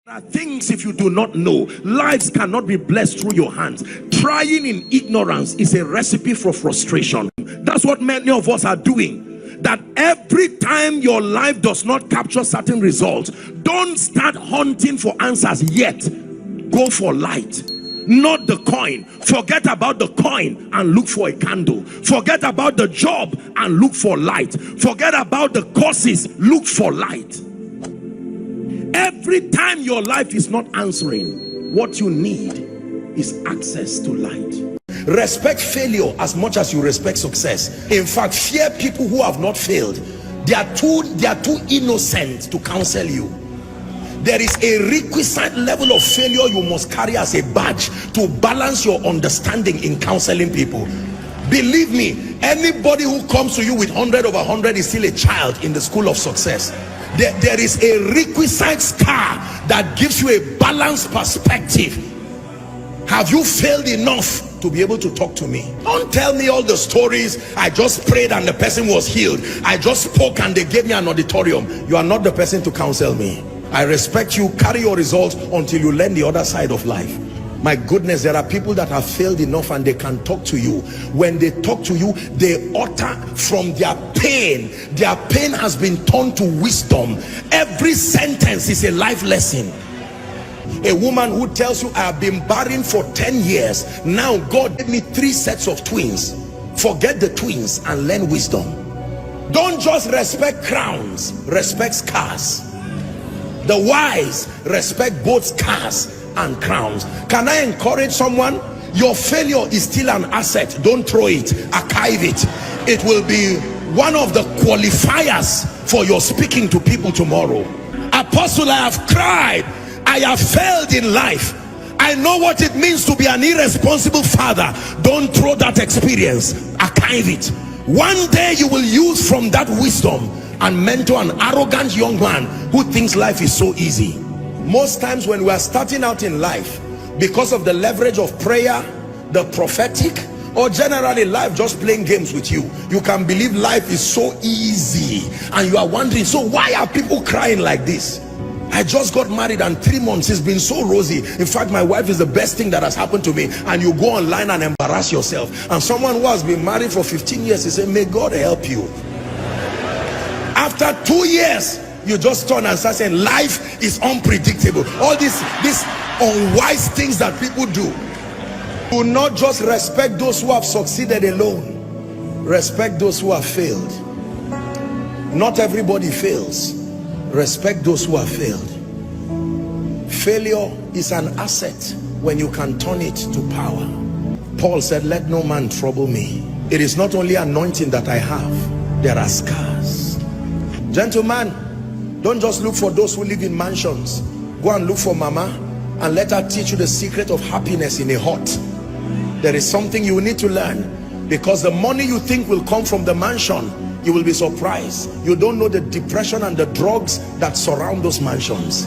There are things, if you do not know, lives cannot be blessed through your hands. Trying in ignorance is a recipe for frustration. That's what many of us are doing. That every time your life does not capture certain results, don't start hunting for answers yet. Go for light, not the coin. Forget about the coin and look for a candle. Forget about the job and look for light. Forget about the courses, look for light. Every time your life is not answering, what you need is access to light. Respect failure as much as you respect success. In fact, fear people who have not failed. They are too innocent to counsel you. There is a requisite level of failure you must carry as a badge to balance your understanding in counseling people. Believe me, anybody who comes to you with 100 over 100 is still a child in the school of success. There is a requisite scar that gives you a balanced perspective. Have you failed enough to be able to talk to me? Don't tell me all the stories. I just prayed and the person was healed. I just spoke and they gave me an auditorium. You are not the person to counsel me. I respect you. Carry your results until you learn the other side of life. My goodness, there are people that have failed enough and they can talk to you. When they talk to you, they utter from their pain. Their pain has been turned to wisdom. Every sentence is a life lesson. A woman who tells you, I have been barren for 10 years. Now God gave me 3 sets of twins. Forget the twins and learn wisdom. Don't just respect crowns, respect scars. The wise respect both scars and crowns. Can I encourage someone? Your failure is still an asset. Don't throw it, archive it. It will be one of the qualifiers for your speaking to people tomorrow. Apostle, I have cried, I have failed in life, I know what it means to be an irresponsible father. Don't throw that experience, archive it. One day you will use from that wisdom and mentor an arrogant young man who thinks life is so easy. Most times when we are starting out in life, because of the leverage of prayer, the prophetic, or generally life just playing games with you, you can believe life is so easy and you are wondering, so why are people crying like this? I just got married and 3 months it's been so rosy. In fact, my wife is the best thing that has happened to me. And you go online and embarrass yourself. And someone who has been married for 15 years, he said, may God help you. After 2 years, you just turn and start saying life is unpredictable. All these unwise things that people do. Do not just respect those who have succeeded alone. Respect those who have failed. Not everybody fails. Respect those who have failed. Failure is an asset when you can turn it to power. Paul said, let no man trouble me. It is not only anointing that I have, there are scars. Gentlemen, don't just look for those who live in mansions. Go and look for mama and let her teach you the secret of happiness in a hut. There is something you need to learn, because the money you think will come from the mansion, you will be surprised. You don't know the depression and the drugs that surround those mansions.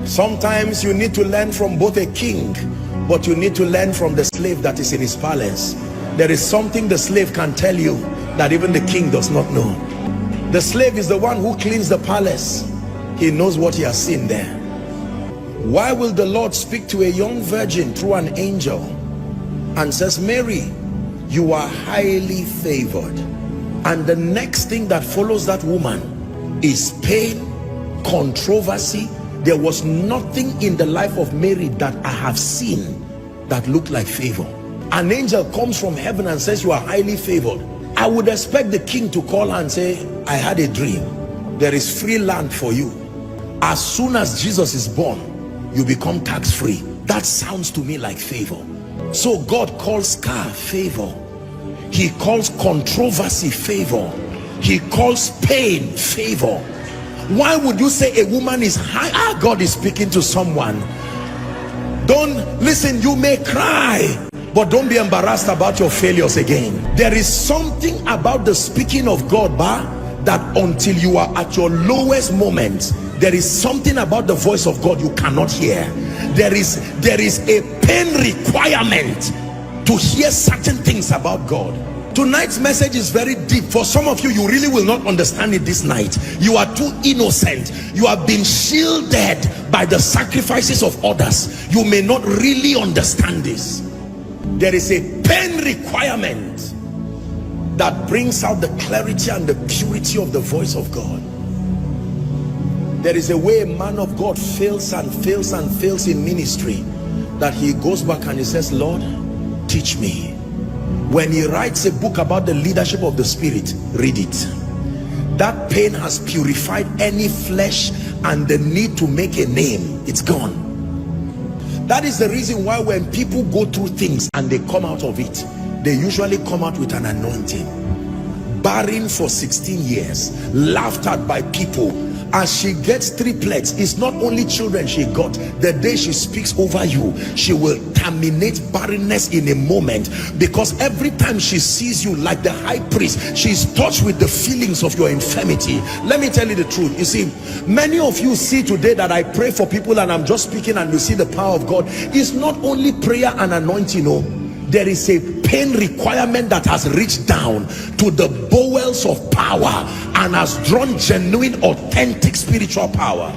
Sometimes you need to learn from both a king, but you need to learn from the slave that is in his palace. There is something the slave can tell you that even the king does not know. The slave is the one who cleans the palace. He knows what he has seen there. Why will the Lord speak to a young virgin through an angel and says, Mary, you are highly favored? And the next thing that follows that woman is pain, controversy. There was nothing in the life of Mary that I have seen that looked like favor. An angel comes from heaven and says, you are highly favored. I would expect the king to call her and say, I had a dream. There is free land for you. As soon as Jesus is born, you become tax-free. That sounds to me like favor. So God calls scar favor. He calls controversy favor. He calls pain favor. Why would you say a woman is high? God is speaking to someone. Don't listen, you may cry, but don't be embarrassed about your failures again. There is something about the speaking of God, that until you are at your lowest moment, there is something about the voice of God you cannot hear. There is a pain requirement to hear certain things about God. Tonight's message is very deep. For some of you, you really will not understand it this night. You are too innocent. You have been shielded by the sacrifices of others. You may not really understand this. There is a pain requirement that brings out the clarity and the purity of the voice of God. There is a way a man of God fails and fails and fails in ministry, that he goes back and he says, Lord, teach me. When he writes a book about the leadership of the Spirit, read it. That pain has purified any flesh and the need to make a name. It's gone. That is the reason why when people go through things and they come out of it, they usually come out with an anointing. Barren for 16 years, laughed at by people. As she gets triplets, it's not only children she got. The day she speaks over you, she will terminate barrenness in a moment, because every time she sees you, like the high priest, she's touched with the feelings of your infirmity. Let me tell you the truth. You see, many of you see today that I pray for people and I'm just speaking and you see the power of God. It's not only prayer and anointing, no. There is a pain requirement that has reached down to the bowels of power and has drawn genuine, authentic spiritual power.